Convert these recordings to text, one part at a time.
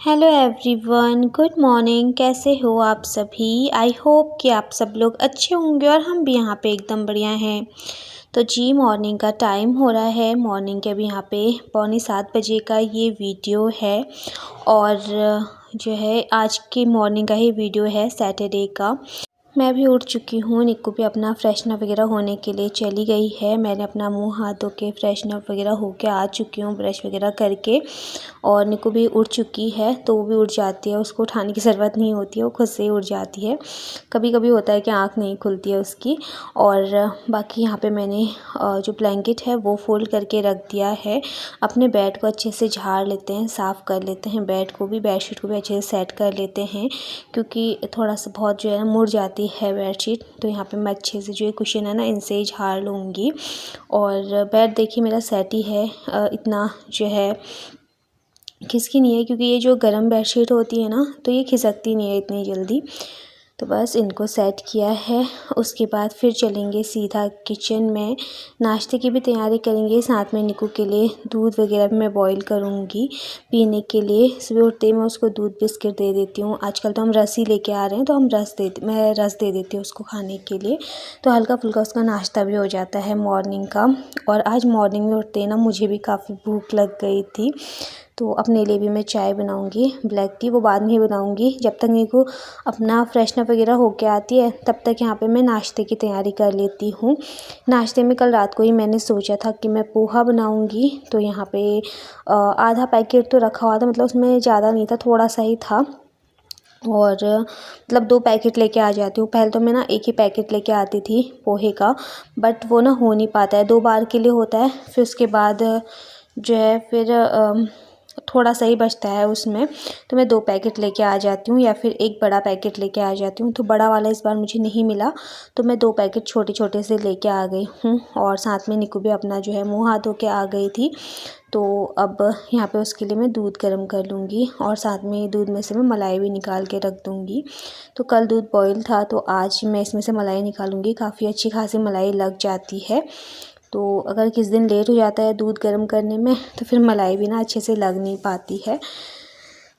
Hello everyone, good morning. कैसे हो आप सभी? आई होप कि आप सब लोग अच्छे होंगे और हम भी यहाँ पे एकदम बढ़िया हैं। तो जी मॉर्निंग का टाइम हो रहा है। मॉर्निंग के अभी यहाँ पे 6:45 का ये वीडियो है और जो है आज की मॉर्निंग का ही वीडियो है सैटरडे का। मैं भी उठ चुकी हूँ। निक्कू भी अपना फ्रेशनअप वगैरह होने के लिए चली गई है। मैंने अपना मुंह हाथ धो के फ्रेशनअप वगैरह होके आ चुकी हूँ ब्रश वगैरह करके। और निक्कू भी उठ चुकी है तो वो भी उठ जाती है, उसको उठाने की ज़रूरत नहीं होती है, वो खुद से ही उठ जाती है। कभी कभी होता है कि आँख नहीं खुलती है उसकी। और बाकी यहाँ पे मैंने जो ब्लैंकेट है वो फोल्ड करके रख दिया है। अपने बेड को अच्छे से झाड़ लेते हैं, साफ़ कर लेते हैं, बेड को भी बेडशीट को भी अच्छे से सेट कर लेते हैं क्योंकि थोड़ा सा बहुत जो है ना मुड़ जाती है बेडशीट। तो यहाँ पे मैं अच्छे से जो ये कुशन है ना इनसे ही झाड़ लूँगी। और बेड देखिए मेरा सेट ही है, इतना जो है खिसकी नहीं है क्योंकि ये जो गर्म बेडशीट होती है ना तो ये खिसकती नहीं है इतनी जल्दी। तो बस इनको सेट किया है। उसके बाद फिर चलेंगे सीधा किचन में, नाश्ते की भी तैयारी करेंगे। साथ में निक्कू के लिए दूध वगैरह भी मैं बॉईल करूँगी पीने के लिए। सुबह उठते ही मैं उसको दूध बिस्किट दे देती हूँ। आजकल तो हम रस ही लेके आ रहे हैं तो मैं रस दे देती हूँ उसको खाने के लिए। तो हल्का फुल्का उसका नाश्ता भी हो जाता है मॉर्निंग का। और आज मॉर्निंग में उठते ही ना मुझे भी काफ़ी भूख लग गई थी तो अपने लिए भी मैं चाय बनाऊंगी, ब्लैक टी। वो बाद में ही बनाऊंगी, जब तक मेरे को अपना फ्रेशनअप वगैरह होके आती है तब तक यहाँ पे मैं नाश्ते की तैयारी कर लेती हूँ। नाश्ते में कल रात को ही मैंने सोचा था कि मैं पोहा बनाऊंगी। तो यहाँ पे आधा पैकेट तो रखा हुआ था, मतलब उसमें ज़्यादा नहीं था, थोड़ा सा ही था। और मतलब 2 पैकेट लेके आ जाती हूँ। पहले तो मैं ना एक ही पैकेट लेके आती थी पोहे का, बट वो ना हो नहीं पाता है, 2 बार के लिए होता है। फिर उसके बाद जो है फिर थोड़ा सा ही बचता है उसमें। तो मैं 2 पैकेट लेके आ जाती हूँ या फिर एक बड़ा पैकेट लेके आ जाती हूँ। तो बड़ा वाला इस बार मुझे नहीं मिला तो मैं 2 पैकेट छोटे छोटे से लेके आ गई हूँ। और साथ में निक्कू भी अपना जो है मुँह हाथ धो के आ गई थी। तो अब यहाँ पे उसके लिए मैं दूध गर्म कर लूँगी और साथ में दूध में से मैं मलाई भी निकाल के रख दूँगी। तो कल दूध बॉईल था तो आज मैं इसमें से मलाई निकालूँगी। काफ़ी अच्छी खासी मलाई लग जाती है। तो अगर किस दिन लेट हो जाता है दूध गर्म करने में तो फिर मलाई भी ना अच्छे से लग नहीं पाती है।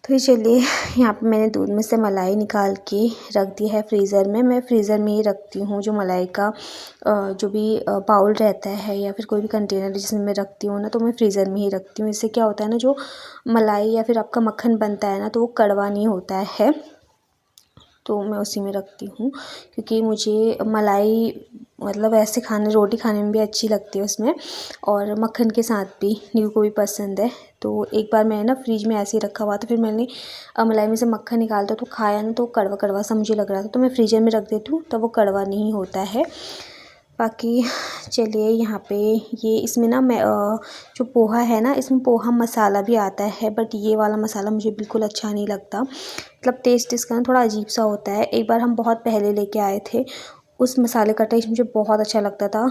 तो ये चलिए यहाँ पे मैंने दूध में से मलाई निकाल के रख दी है फ्रीज़र में। मैं फ्रीज़र में ही रखती हूँ जो मलाई का जो भी बाउल रहता है या फिर कोई भी कंटेनर जिसमें मैं रखती हूँ ना, तो मैं फ्रीज़र में ही रखती हूँ। इससे क्या होता है ना, जो मलाई या फिर आपका मक्खन बनता है ना तो वो कड़वा नहीं होता है। तो मैं उसी में रखती हूँ क्योंकि मुझे मलाई मतलब ऐसे खाने रोटी खाने में भी अच्छी लगती है उसमें, और मक्खन के साथ भी नीरू को भी पसंद है। तो एक बार मैंने ना फ्रिज में ऐसे ही रखा हुआ था, फिर मैंने मलाई में से मक्खन निकालता तो खाया ना तो कड़वा कड़वा सा मुझे लग रहा था, तो मैं फ्रीजर में रख देती हूँ तब वो कड़वा नहीं होता है। बाकी चलिए यहाँ पे ये इसमें ना मैं जो पोहा है ना इसमें पोहा मसाला भी आता है, बट ये वाला मसाला मुझे बिल्कुल अच्छा नहीं लगता। मतलब टेस्ट इसका ना थोड़ा अजीब सा होता है। एक बार हम बहुत पहले लेके आए थे, उस मसाले का टेस्ट मुझे बहुत अच्छा लगता था,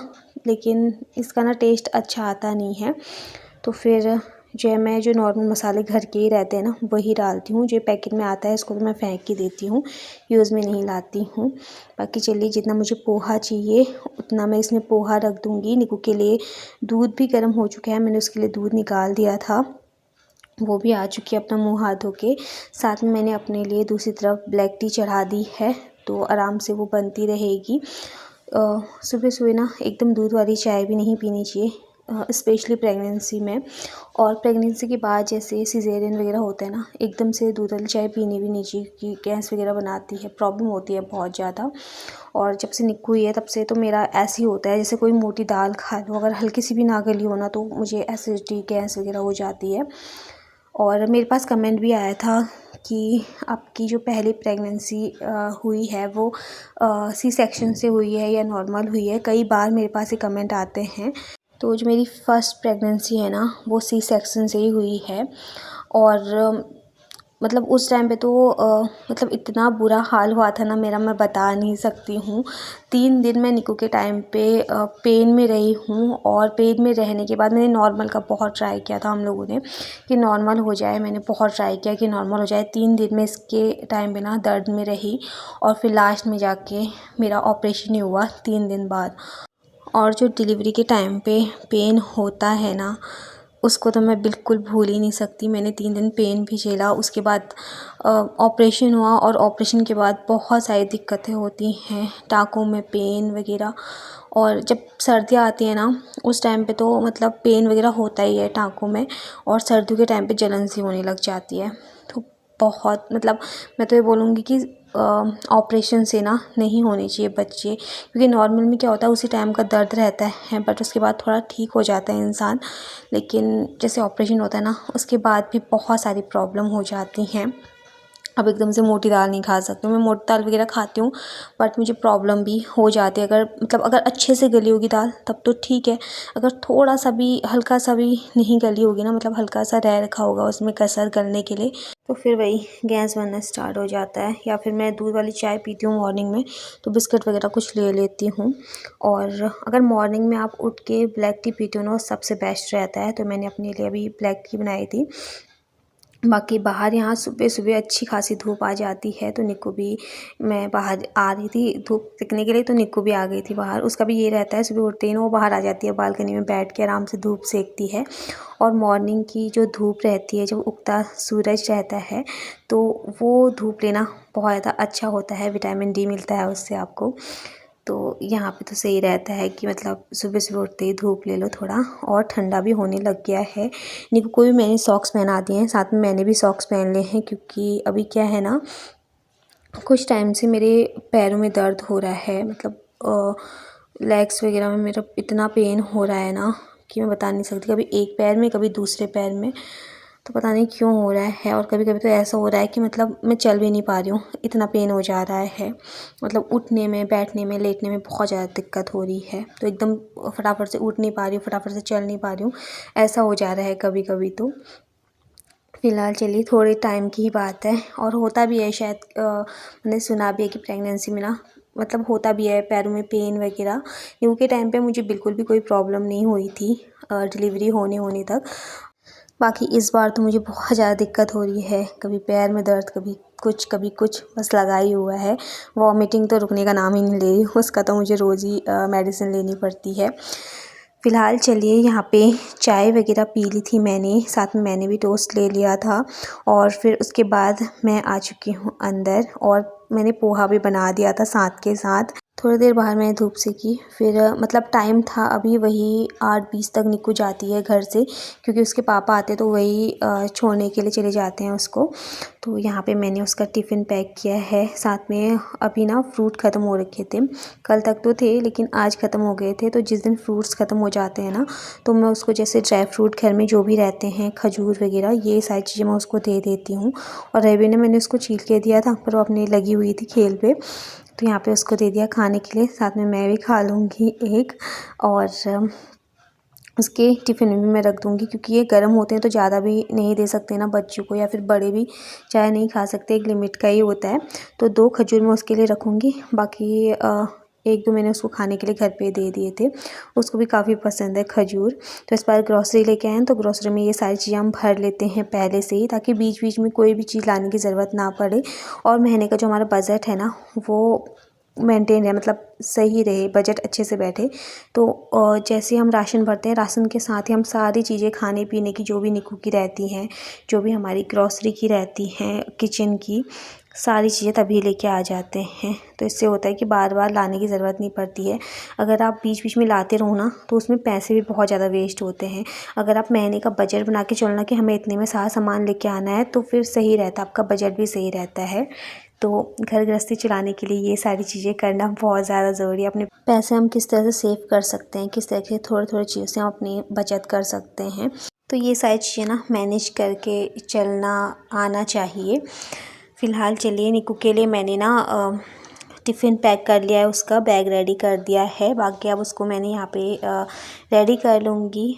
लेकिन इसका ना टेस्ट अच्छा आता नहीं है। तो फिर जो है मैं जो नॉर्मल मसाले घर के ही रहते हैं ना वही डालती हूँ। जो पैकेट में आता है इसको तो मैं फेंक ही देती हूँ, यूज़ में नहीं लाती हूँ। बाकी चलिए जितना मुझे पोहा चाहिए उतना मैं इसमें पोहा रख दूँगी। निक्कू के लिए दूध भी गर्म हो चुका है, मैंने उसके लिए दूध निकाल दिया था, वो भी आ चुकी है अपना मुँह हाथ धो के। साथ में मैंने अपने लिए दूसरी तरफ ब्लैक टी चढ़ा दी है तो आराम से वो बनती रहेगी। सुबह सुबह ना एकदम दूध वाली चाय भी नहीं पीनी चाहिए, स्पेशली प्रेगनेंसी में। और प्रेगनेंसी के बाद जैसे सिजेरियन वगैरह होता है ना, एकदम से दूध वाली चाय पीनी भी नहीं चाहिए क्योंकि गैस वगैरह बनाती है, प्रॉब्लम होती है बहुत ज़्यादा। और जब से निक्कू हुई है तब से तो मेरा ऐसे ही होता है जैसे कोई मोटी दाल खा लो, अगर हल्की सी भी ना गली हो ना तो मुझे एसिडिटी गैस वगैरह हो जाती है। और मेरे पास कमेंट भी आया था कि आपकी जो पहली प्रेगनेंसी हुई है वो सी सेक्शन से हुई है या नॉर्मल हुई है। कई बार मेरे पास ये कमेंट आते हैं। तो जो मेरी फ़र्स्ट प्रेगनेंसी है ना वो सी सेक्शन से ही हुई है। और मतलब उस टाइम पे तो मतलब इतना बुरा हाल हुआ था ना मेरा, मैं बता नहीं सकती हूँ। 3 दिन मैं निक्कू के टाइम पे पेन में रही हूँ। और पेन में रहने के बाद मैंने नॉर्मल का बहुत ट्राई किया था हम लोगों ने कि नॉर्मल हो जाए, मैंने बहुत ट्राई किया कि नॉर्मल हो जाए। 3 दिन में इसके टाइम पे ना दर्द में रही और फिर लास्ट में जाके मेरा ऑपरेशन ही हुआ 3 दिन बाद। और जो डिलीवरी के टाइम पे पेन होता है ना उसको तो मैं बिल्कुल भूल ही नहीं सकती। मैंने 3 दिन पेन भी झेला, उसके बाद ऑपरेशन हुआ और ऑपरेशन के बाद बहुत सारी दिक्कतें होती हैं, टाँकों में पेन वग़ैरह। और जब सर्दियाँ आती हैं ना, उस टाइम पे तो मतलब पेन वग़ैरह होता ही है टाँकों में, और सर्दियों के टाइम पे जलन सी होने लग जाती है। तो बहुत मतलब मैं तो ये बोलूँगी कि ऑपरेशन से ना नहीं होने चाहिए बच्चे, क्योंकि नॉर्मल में क्या होता है उसी टाइम का दर्द रहता है, बट उसके बाद थोड़ा ठीक हो जाता है इंसान। लेकिन जैसे ऑपरेशन होता है ना, उसके बाद भी बहुत सारी प्रॉब्लम हो जाती हैं। अब एकदम से मोटी दाल नहीं खा सकती, मैं मोटी दाल वगैरह खाती हूँ, बट मुझे प्रॉब्लम भी हो जाती है। अगर मतलब अगर अच्छे से गली होगी दाल तब तो ठीक है, अगर थोड़ा सा भी हल्का सा भी नहीं गली होगी ना, मतलब हल्का सा रह रखा होगा उसमें कसर गलने के लिए, तो फिर वही गैस बनना स्टार्ट हो जाता है। या फिर मैं दूध वाली चाय पीती हूँ मॉर्निंग में, तो बिस्किट वगैरह कुछ ले लेती हूँ। और अगर मॉर्निंग में आप उठ के ब्लैक टी पीते हो ना, सबसे बेस्ट रहता है। तो मैंने अपने लिए अभी ब्लैक टी बनाई थी। बाकी बाहर यहाँ सुबह सुबह अच्छी खासी धूप आ जाती है, तो निक्कू भी, मैं बाहर आ रही थी धूप सेकने के लिए, तो निक्कू भी आ गई थी बाहर। उसका भी ये रहता है सुबह उठते ही ना वो बाहर आ जाती है, बालकनी में बैठ के आराम से धूप सेकती है। और मॉर्निंग की जो धूप रहती है, जब उगता सूरज रहता है, तो वो धूप लेना बहुत ज़्यादा अच्छा होता है, विटामिन डी मिलता है उससे आपको। तो यहाँ पे तो सही रहता है कि मतलब सुबह सुबह उठते ही धूप ले लो थोड़ा, और ठंडा भी होने लग गया है। निक्कू को भी मैंने सॉक्स पहना दिए हैं, साथ में मैंने भी सॉक्स पहन लिए हैं, क्योंकि अभी क्या है ना, कुछ टाइम से मेरे पैरों में दर्द हो रहा है, मतलब लेग्स वगैरह में मेरा इतना पेन हो रहा है ना कि मैं बता नहीं सकती। कभी एक पैर में, कभी दूसरे पैर में, तो पता नहीं क्यों हो रहा है। और कभी कभी तो ऐसा हो रहा है कि मतलब मैं चल भी नहीं पा रही हूँ, इतना पेन हो जा रहा है। मतलब उठने में, बैठने में, लेटने में बहुत ज़्यादा दिक्कत हो रही है। तो एकदम फटाफट से उठ नहीं पा रही हूँ, फटाफट से चल नहीं पा रही हूँ, ऐसा हो जा रहा है कभी कभी। तो फ़िलहाल चलिए थोड़े टाइम की ही बात है, और होता भी है शायद, मैंने सुना भी है कि प्रेगनेंसी में ना मतलब होता भी है पैरों में पेन वगैरह। न्यू के टाइम पे मुझे बिल्कुल भी कोई प्रॉब्लम नहीं हुई थी डिलीवरी होने तक। बाकी इस बार तो मुझे बहुत ज़्यादा दिक्कत हो रही है, कभी पैर में दर्द, कभी कुछ बस लगा ही हुआ है। वॉमिटिंग तो रुकने का नाम ही नहीं ले रही, उसका तो मुझे रोज़ ही मेडिसिन लेनी पड़ती है। फ़िलहाल चलिए यहाँ पे चाय वगैरह पी ली थी मैंने, साथ में मैंने भी टोस्ट ले लिया था। और फिर उसके बाद मैं आ चुकी हूँ अंदर, और मैंने पोहा भी बना दिया था साथ के साथ। थोड़ी देर बाहर मैंने धूप सेकी, फिर मतलब टाइम था अभी वही 8:20 तक निक्कू जाती है घर से, क्योंकि उसके पापा आते तो वही छोड़ने के लिए चले जाते हैं उसको। तो यहाँ पे मैंने उसका टिफ़िन पैक किया है, साथ में अभी ना फ्रूट ख़त्म हो रखे थे, कल तक तो थे लेकिन आज ख़त्म हो गए थे। तो जिस दिन फ्रूट्स ख़त्म हो जाते हैं ना, तो मैं उसको जैसे ड्राई फ्रूट घर में जो भी रहते हैं, खजूर वगैरह, ये सारी चीज़ें मैं उसको दे देती हूँ। और रवि ने, मैंने उसको छील के दिया था, पर वो अपनी लगी हुई थी खेल पे, तो यहाँ पे उसको दे दिया खाने के लिए। साथ में मैं भी खा लूँगी एक, और उसके टिफ़िन में भी मैं रख दूँगी, क्योंकि ये गर्म होते हैं तो ज़्यादा भी नहीं दे सकते ना बच्चों को, या फिर बड़े भी चाय नहीं खा सकते, एक लिमिट का ही होता है। तो 2 खजूर मैं उसके लिए रखूँगी, बाकी 1-2 मैंने उसको खाने के लिए घर पे दे दिए थे, उसको भी काफ़ी पसंद है खजूर। तो इस बार ग्रॉसरी लेके आए हैं, तो ग्रॉसरी में ये सारी चीज़ें हम भर लेते हैं पहले से ही, ताकि बीच बीच में कोई भी चीज़ लाने की ज़रूरत ना पड़े। और महीने का जो हमारा बजट है ना, वो मेंटेन है, मतलब सही रहे, बजट अच्छे से बैठे। तो जैसे हम राशन भरते हैं, राशन के साथ ही हम सारी चीज़ें खाने पीने की जो भी निक्कू की रहती हैं, जो भी हमारी ग्रॉसरी की रहती हैं, किचन की सारी चीज़ें तभी लेके आ जाते हैं। तो इससे होता है कि बार बार लाने की ज़रूरत नहीं पड़ती है। अगर आप बीच बीच में लाते रहो ना, तो उसमें पैसे भी बहुत ज़्यादा वेस्ट होते हैं। अगर आप महीने का बजट बना के चलना कि हमें इतने में सारा सामान लेके आना है, तो फिर सही रहता है, आपका बजट भी सही रहता है। तो घर गृहस्थी चलाने के लिए ये सारी चीज़ें करना बहुत ज़्यादा ज़रूरी है। अपने पैसे हम किस तरह से सेव कर सकते हैं, किस तरह से थोड़ी थोड़ी चीज़ों से हम अपनी बचत कर सकते हैं, तो ये सारी चीज़ें ना मैनेज करके चलना आना चाहिए। फ़िलहाल चलिए निक्कू के लिए मैंने ना टिफ़िन पैक कर लिया है, उसका बैग रेडी कर दिया है। बाकी अब उसको मैंने यहाँ पे रेडी कर लूँगी।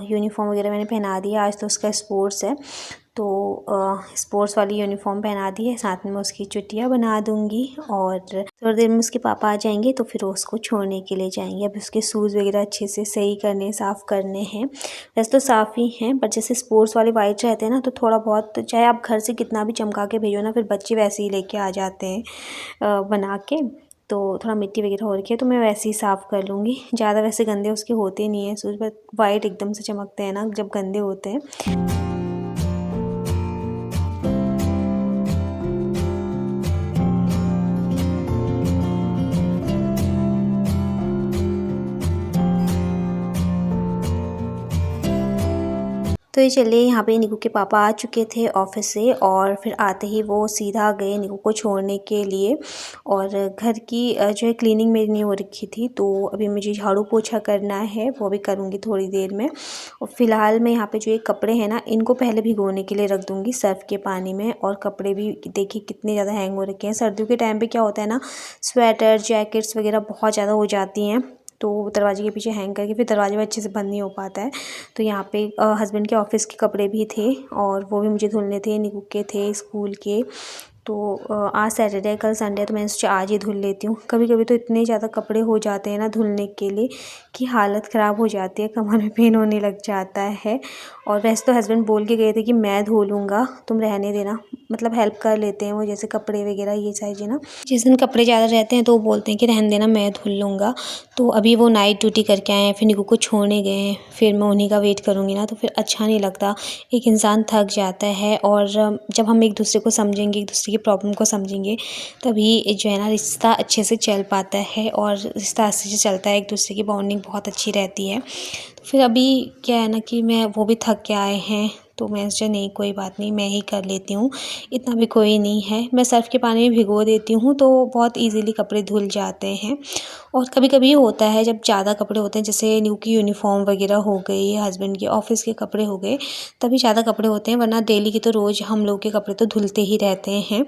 यूनिफ़ॉर्म वगैरह मैंने पहना दिया, आज तो उसका स्पोर्ट्स है, तो स्पोर्ट्स वाली यूनिफ़ॉर्म पहना दी है, साथ में उसकी चुटिया बना दूँगी। और थोड़ी देर में उसके पापा आ जाएंगे, तो फिर उसको छोड़ने के लिए जाएंगे। अब उसके शूज़ वगैरह अच्छे से सही करने, साफ़ करने हैं। वैसे तो साफ़ ही हैं, बट जैसे स्पोर्ट्स वाले वाइट रहते हैं ना, तो थोड़ा बहुत, चाहे आप घर से कितना भी चमका के भेजो ना, फिर बच्चे वैसे ही लेके आ जाते हैं बना के। तो थोड़ा मिट्टी वगैरह हो रखी है तो मैं वैसे ही साफ़ कर लूँगी। ज़्यादा वैसे गंदे उसके होते नहीं हैं शूज़, बट वाइट एकदम से चमकते हैं ना जब गंदे होते हैं। तो ये चलिए, यहाँ पे निकू के पापा आ चुके थे ऑफ़िस से और फिर आते ही वो सीधा गए निकू को छोड़ने के लिए। और घर की जो है क्लीनिंग मेरी नहीं हो रखी थी, तो अभी मुझे झाड़ू पोछा करना है, वो भी करूँगी थोड़ी देर में। और फ़िलहाल मैं यहाँ पे जो ये कपड़े हैं ना, इनको पहले भिगोने के लिए रख दूँगी सर्फ़ के पानी में। और कपड़े भी देखिए कितने ज़्यादा हैंग हो रखे हैं। सर्दियों के टाइम पे क्या होता है ना, स्वेटर जैकेट्स वगैरह बहुत ज़्यादा हो जाती हैं, तो दरवाजे के पीछे हैंग करके फिर दरवाजे में अच्छे से बंद नहीं हो पाता है। तो यहाँ पे हस्बैंड के ऑफ़िस के कपड़े भी थे और वो भी मुझे धुलने थे, निकू के थे स्कूल के। तो आज सैटरडे है, कल संडे है, तो मैंने सोचा आज ही धुल लेती हूँ। कभी कभी तो इतने ज़्यादा कपड़े हो जाते हैं ना धुलने के लिए कि हालत ख़राब हो जाती है, कमर में पेन होने लग जाता है। और वैसे तो हस्बैंड बोल के गए थे कि मैं धो लूँगा, तुम रहने देना, मतलब हेल्प कर लेते हैं वो, जैसे कपड़े वगैरह ये सारी ना। जिस दिन कपड़े ज़्यादा रहते हैं तो वो बोलते हैं कि रहने देना, मैं धुल लूँगा। तो अभी वो नाइट ड्यूटी करके आए हैं, फिर निकू को छोड़ने गए हैं, फिर मैं उन्हीं का वेट करूँगी ना, तो फिर अच्छा नहीं लगता। एक इंसान थक जाता है और जब हम एक दूसरे को समझेंगे, एक दूसरे की प्रॉब्लम को समझेंगे, तभी जो है ना रिश्ता अच्छे से चल पाता है। और रिश्ता अच्छे से चलता है, एक दूसरे की बॉन्डिंग बहुत अच्छी रहती है। तो फिर अभी क्या है ना कि वो भी थक के आए हैं, तो मैं सोचा नहीं कोई बात नहीं, मैं ही कर लेती हूँ, इतना भी कोई नहीं है। मैं सर्फ़ के पानी में भिगो देती हूँ तो बहुत ईज़िली कपड़े धुल जाते हैं। और कभी कभी होता है जब ज़्यादा कपड़े होते हैं, जैसे न्यू की यूनिफ़ॉर्म वगैरह हो गई, हस्बैंड के ऑफ़िस के कपड़े हो गए, तभी ज़्यादा कपड़े होते हैं, वरना डेली के तो रोज़ हम लोग के कपड़े तो धुलते ही रहते हैं।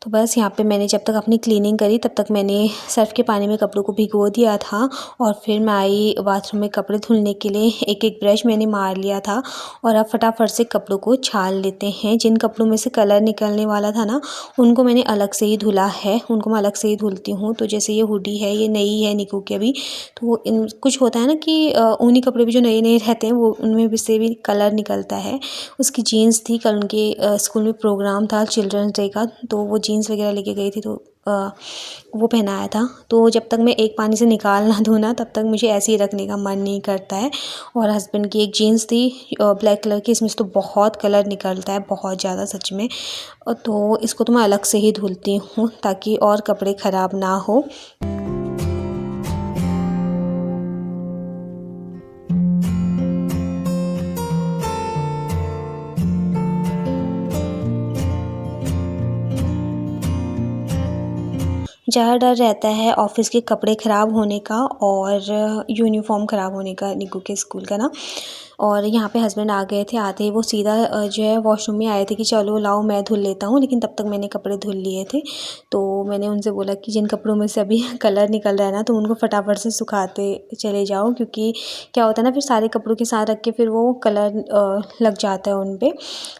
तो बस यहाँ पे मैंने जब तक अपनी क्लीनिंग करी तब तक मैंने सर्फ़ के पानी में कपड़ों को भिगो दिया था। और फिर मैं आई बाथरूम में कपड़े धुलने के लिए, एक एक ब्रश मैंने मार लिया था। और अब फटाफट से कपड़ों को छाल लेते हैं। जिन कपड़ों में से कलर निकलने वाला था ना, उनको मैंने अलग से ही धुला है, उनको मैं अलग से ही धुलती हूँ। तो जैसे ये हुडी है, ये नई है निकू की अभी, तो इन कुछ होता है ना कि ऊनी कपड़े भी जो नए नए रहते हैं वो उनमें भी से भी कलर निकलता है। उसकी जीन्स थी, कल उनके स्कूल में प्रोग्राम था चिल्ड्रंस डे का, तो वो जीन्स वगैरह लेके गई थी, तो वो पहनाया था। तो जब तक मैं एक पानी से निकाल ना दूँ ना, तब तक मुझे ऐसे ही रखने का मन नहीं करता है। और हस्बैंड की एक जीन्स थी ब्लैक कलर की, इसमें से तो बहुत कलर निकलता है, बहुत ज़्यादा सच में। तो इसको तो मैं अलग से ही धुलती हूँ ताकि और कपड़े ख़राब ना हो। ज़्यादा डर रहता है ऑफ़िस के कपड़े ख़राब होने का और यूनिफ़ॉर्म ख़राब होने का निक्कू के स्कूल का ना। और यहाँ पे हस्बैंड आ गए थे, आते ही वो सीधा जो है वॉशरूम में आए थे कि चलो लाओ मैं धुल लेता हूँ, लेकिन तब तक मैंने कपड़े धुल लिए थे। तो मैंने उनसे बोला कि जिन कपड़ों में से अभी कलर निकल रहा है ना, तो उनको फटाफट से सुखाते चले जाओ, क्योंकि क्या होता है ना फिर सारे कपड़ों के साथ रख के फिर वो कलर लग जाता है उन पे।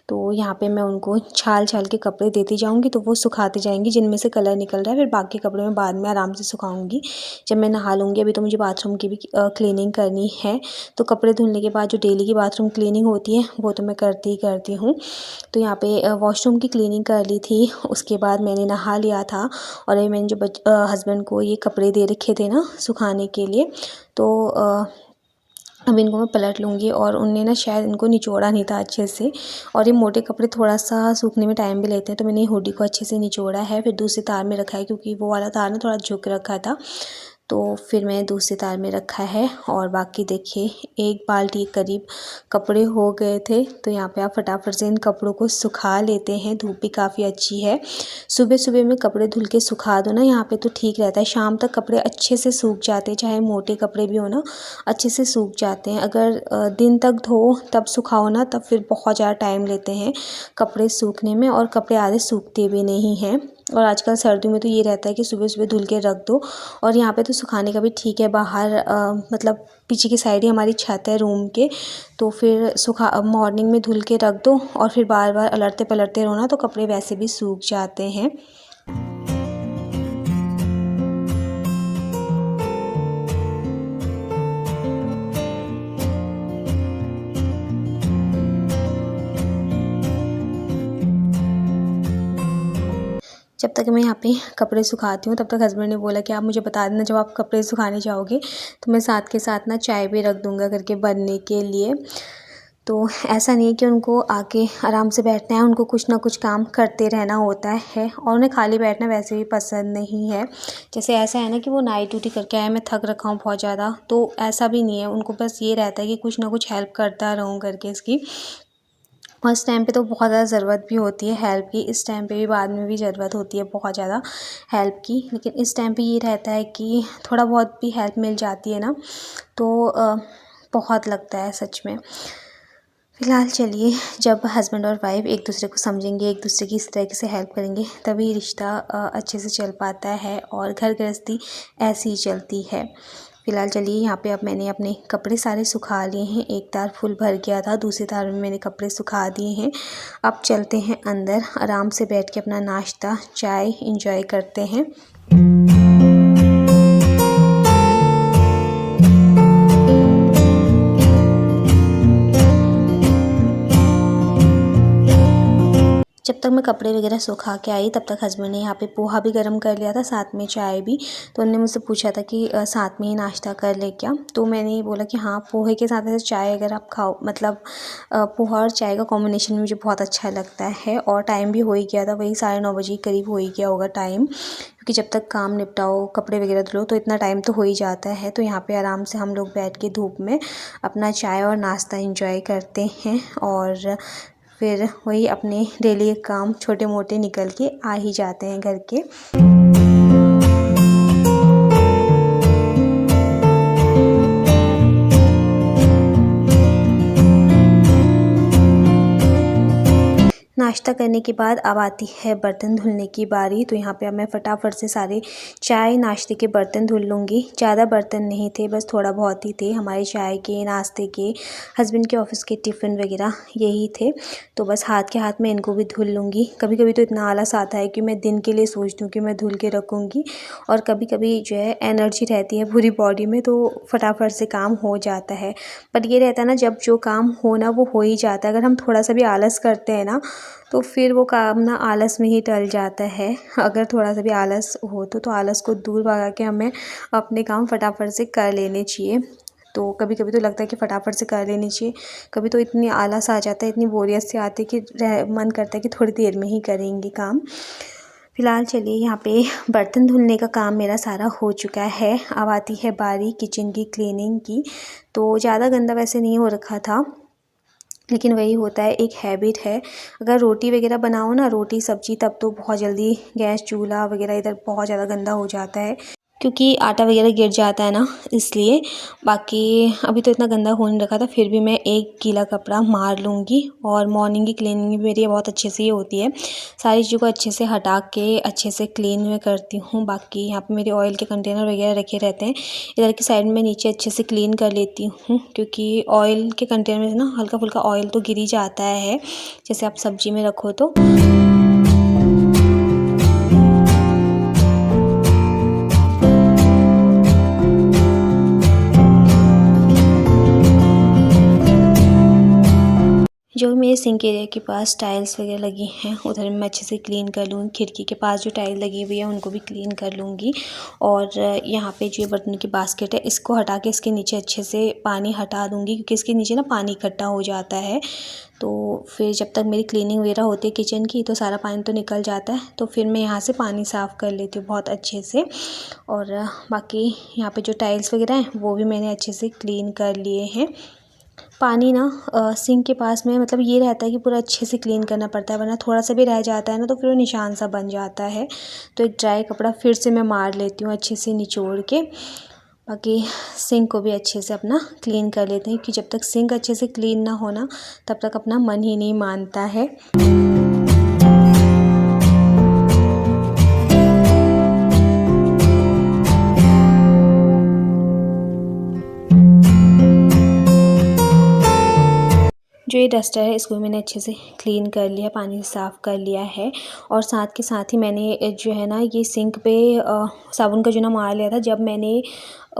तो यहाँ पे मैं उनको छाल छाल के कपड़े देती जाऊँगी, तो वो सुखाते जाएंगी जिनमें से कलर निकल रहा है, फिर बाकी कपड़े मैं बाद में आराम से सुखाऊंगी जब मैं नहा लूँगी। अभी तो मुझे बाथरूम की भी क्लीनिंग करनी है। तो कपड़े धुलने के बाद जो डेली की बाथरूम क्लीनिंग होती है वो तो मैं करती ही करती हूँ। तो यहाँ पे वॉशरूम की क्लीनिंग कर ली थी, उसके बाद मैंने नहा लिया था। और अभी मैंने जो हस्बैंड को ये कपड़े दे रखे थे ना सुखाने के लिए, तो अब इनको मैं पलट लूँगी। और उनने ना शायद इनको निचोड़ा नहीं था अच्छे से, और ये मोटे कपड़े थोड़ा सा सूखने में टाइम भी लेते हैं, तो मैंने हुडी को अच्छे से निचोड़ा है, फिर दूसरे तार में रखा है, क्योंकि वो वाला तार ना थोड़ा झुक रखा था, तो फिर मैंने दूसरे तार में रखा है। और बाकी देखिए एक बाल्टी के करीब कपड़े हो गए थे। तो यहाँ पे आप फटाफट से इन कपड़ों को सुखा लेते हैं, धूप भी काफ़ी अच्छी है। सुबह सुबह में कपड़े धुल के सुखा दो ना यहाँ पे तो ठीक रहता है, शाम तक कपड़े अच्छे से सूख जाते हैं, चाहे मोटे कपड़े भी हो ना अच्छे से सूख जाते हैं। अगर दिन तक धो तब सुखाओ ना, तब फिर बहुत ज़्यादा टाइम लेते हैं कपड़े सूखने में, और कपड़े आधे सूखते भी नहीं हैं। और आजकल सर्दियों में तो ये रहता है कि सुबह सुबह धुल के रख दो। और यहाँ पे तो सुखाने का भी ठीक है, बाहर मतलब पीछे की साइड ही हमारी छत है रूम के, तो फिर मॉर्निंग में धुल के रख दो, और फिर बार बार अलटते पलटते रहो ना, तो कपड़े वैसे भी सूख जाते हैं। जब तक मैं यहाँ पे कपड़े सुखाती हूँ तब तक हस्बैंड ने बोला कि आप मुझे बता देना जब आप कपड़े सुखाने जाओगे तो मैं साथ के साथ ना चाय भी रख दूँगा करके बनने के लिए। तो ऐसा नहीं है कि उनको आके आराम से बैठना है, उनको कुछ ना कुछ काम करते रहना होता है और उन्हें खाली बैठना वैसे भी पसंद नहीं है। जैसे ऐसा है ना कि वो नाइट ड्यूटी करके आए, मैं थक रखा हूँ बहुत ज़्यादा, तो ऐसा भी नहीं है, उनको बस ये रहता है कि कुछ ना कुछ हेल्प करता रहूँ करके इसकी। और इस टाइम पे तो बहुत ज़्यादा ज़रूरत भी होती है हेल्प की, इस टाइम पे भी बाद में भी ज़रूरत होती है बहुत ज़्यादा हेल्प की, लेकिन इस टाइम पे ये रहता है कि थोड़ा बहुत भी हेल्प मिल जाती है ना तो बहुत लगता है सच में। फ़िलहाल चलिए, जब हस्बैंड और वाइफ़ एक दूसरे को समझेंगे, एक दूसरे की इस तरीके से हेल्प करेंगे तभी रिश्ता अच्छे से चल पाता है और घर गृहस्थी ऐसी ही चलती है। फ़िलहाल चलिए, यहाँ पे अब मैंने अपने कपड़े सारे सुखा लिए हैं, एक तार फुल भर गया था, दूसरी तार में मैंने कपड़े सुखा दिए हैं। अब चलते हैं अंदर, आराम से बैठ के अपना नाश्ता चाय एंजॉय करते हैं। जब तक मैं कपड़े वगैरह सुखा के आई तब तक हस्बैंड ने यहाँ पे पोहा भी गर्म कर लिया था, साथ में चाय भी। तो उन्होंने मुझसे पूछा था कि साथ में ही नाश्ता कर ले क्या, तो मैंने बोला कि हाँ, पोहे के साथ ऐसे चाय अगर आप खाओ, मतलब पोहा और चाय का कॉम्बिनेशन मुझे बहुत अच्छा लगता है। और टाइम भी हो ही गया था, वही 9:30 बजे के करीब हो ही गया होगा टाइम, क्योंकि जब तक काम निपटाओ कपड़े वगैरह धुलो तो इतना टाइम तो हो ही जाता है। तो यहाँ पे आराम से हम लोग बैठ के धूप में अपना चाय और नाश्ता एंजॉय करते हैं और फिर वही अपने डेली काम छोटे मोटे निकल के आ ही जाते हैं घर के। नाश्ता करने के बाद अब आती है बर्तन धुलने की बारी। तो यहाँ पे अब मैं फटाफट से सारे चाय नाश्ते के बर्तन धुल लूँगी। ज़्यादा बर्तन नहीं थे, बस थोड़ा बहुत ही थे, हमारे चाय के, नाश्ते के, हस्बैंड के ऑफ़िस के टिफ़िन वगैरह यही थे। तो बस हाथ के हाथ में इनको भी धुल लूँगी। कभी कभी तो इतना आलस आता है कि मैं दिन के लिए सोचती हूँ कि मैं धुल के रखूँगी, और कभी कभी जो है एनर्जी रहती है पूरी बॉडी में तो फटाफट से काम हो जाता है। पर ये रहता है ना, जब जो काम हो ना वो हो ही जाता है। अगर हम थोड़ा सा भी आलस करते हैं ना तो फिर वो काम ना आलस में ही टल जाता है। अगर थोड़ा सा भी आलस हो तो आलस को दूर भगा के हमें अपने काम फटाफट से कर लेने चाहिए। तो कभी कभी तो लगता है कि फटाफट से कर लेनी चाहिए, कभी तो इतनी आलस आ जाता है, इतनी बोरियत से आती है कि मन करता है कि थोड़ी देर में ही करेंगे काम। फ़िलहाल चलिए, यहाँ पे बर्तन धुलने का काम मेरा सारा हो चुका है। अब आती है बारी किचन की क्लीनिंग की। तो ज़्यादा गंदा वैसे नहीं हो रखा था, लेकिन वही होता है, एक हैबिट है। अगर रोटी वगैरह बनाओ ना, रोटी सब्ज़ी, तब तो बहुत जल्दी गैस चूल्हा वगैरह इधर बहुत ज़्यादा गंदा हो जाता है, क्योंकि आटा वगैरह गिर जाता है ना, इसलिए। बाकी अभी तो इतना गंदा हो नहीं रखा था, फिर भी मैं एक गीला कपड़ा मार लूँगी। और मॉर्निंग की क्लीनिंग भी मेरी बहुत अच्छे से ही होती है, सारी चीज़ों को अच्छे से हटा के अच्छे से क्लीन मैं करती हूँ। बाकी यहाँ पे मेरे ऑयल के कंटेनर वगैरह रखे रहते हैं, इधर की साइड में नीचे अच्छे से क्लीन कर लेती हूँ, क्योंकि ऑयल के कंटेनर में ना हल्का फुल्का ऑयल तो गिर ही जाता है, जैसे आप सब्जी में रखो तो। जो मेरे सिंक एरिया के पास टाइल्स वगैरह लगी हैं उधर मैं अच्छे से क्लीन कर लूँगी। खिड़की के पास जो टाइल लगी हुई है उनको भी क्लीन कर लूँगी। और यहाँ पे जो बर्तन की बास्केट है इसको हटा के इसके नीचे अच्छे से पानी हटा दूँगी, क्योंकि इसके नीचे ना पानी इकट्ठा हो जाता है। तो फिर जब तक मेरी क्लीनिंग वगैरह होती है किचन की तो सारा पानी तो निकल जाता है, तो फिर मैं यहाँ से पानी साफ़ कर लेती हूँ बहुत अच्छे से। और बाकी यहाँ पे जो टाइल्स वगैरह हैं वो भी मैंने अच्छे से क्लीन कर लिए हैं। पानी ना सिंक के पास में, मतलब ये रहता है कि पूरा अच्छे से क्लीन करना पड़ता है, वरना थोड़ा सा भी रह जाता है ना तो फिर वो निशान सा बन जाता है। तो एक ड्राई कपड़ा फिर से मैं मार लेती हूँ अच्छे से निचोड़ के। बाकी सिंक को भी अच्छे से अपना क्लीन कर लेते हैं, कि जब तक सिंक अच्छे से क्लीन ना हो ना तब तक अपना मन ही नहीं मानता है। जो ये डस्टर है इसको मैंने अच्छे से क्लीन कर लिया, पानी से साफ़ कर लिया है। और साथ के साथ ही मैंने जो है ना ये सिंक पे साबुन का चूना मार लिया था जब मैंने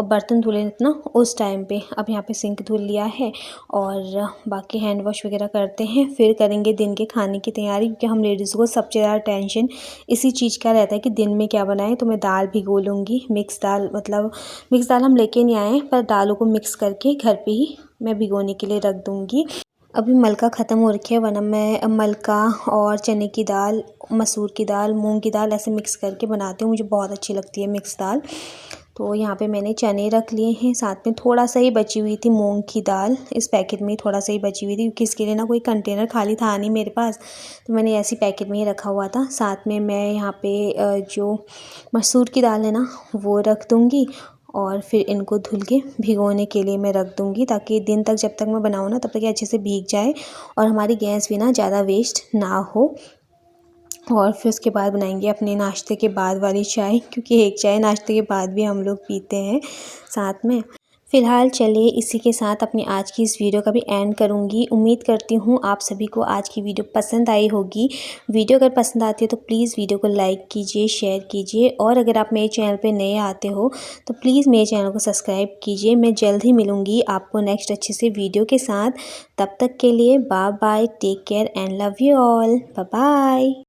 बर्तन धुले थे ना उस टाइम पे। अब यहाँ पे सिंक धुल लिया है और बाकी हैंड वॉश वगैरह करते हैं, फिर करेंगे दिन के खाने की तैयारी, क्योंकि हम लेडीज़ को सबसे ज़्यादा टेंशन इसी चीज़ का रहता है कि दिन में क्या बनाएं। तो मैं दाल भिगो लूँगी, मिक्स दाल, मतलब मिक्स दाल हम लेके नहीं आए हैं पर दालों को मिक्स करके घर पे ही मैं भिगोने के लिए रख दूँगी। अभी मलका ख़त्म हो रखी है, वरना मैं मलका और चने की दाल, मसूर की दाल, मूंग की दाल ऐसे मिक्स करके बनाती हूँ, मुझे बहुत अच्छी लगती है मिक्स दाल। तो यहाँ पे मैंने चने रख लिए हैं, साथ में थोड़ा सा ही बची हुई थी मूंग की दाल, इस पैकेट में थोड़ा सा ही बची हुई थी क्योंकि इसके लिए ना कोई कंटेनर खाली था नहीं मेरे पास, तो मैंने ऐसी पैकेट में ही रखा हुआ था। साथ में मैं यहाँ पे जो मसूर की दाल है ना वो रख दूँगी और फिर इनको धुल के भिगोने के लिए मैं रख दूँगी, ताकि दिन तक जब तक मैं बनाऊँ ना तब तक ये अच्छे से भीग जाए और हमारी गैस भी ना ज़्यादा वेस्ट ना हो। और फिर उसके बाद बनाएंगे अपने नाश्ते के बाद वाली चाय, क्योंकि एक चाय नाश्ते के बाद भी हम लोग पीते हैं साथ में। फ़िलहाल चलिए इसी के साथ अपनी आज की इस वीडियो का भी एंड करूँगी। उम्मीद करती हूँ आप सभी को आज की वीडियो पसंद आई होगी। वीडियो अगर पसंद आती है तो प्लीज़ वीडियो को लाइक कीजिए, शेयर कीजिए, और अगर आप मेरे चैनल पे नए आते हो तो प्लीज़ मेरे चैनल को सब्सक्राइब कीजिए। मैं जल्द ही मिलूँगी आपको नेक्स्ट अच्छे से वीडियो के साथ। तब तक के लिए bye bye, take care and love you all, bye bye.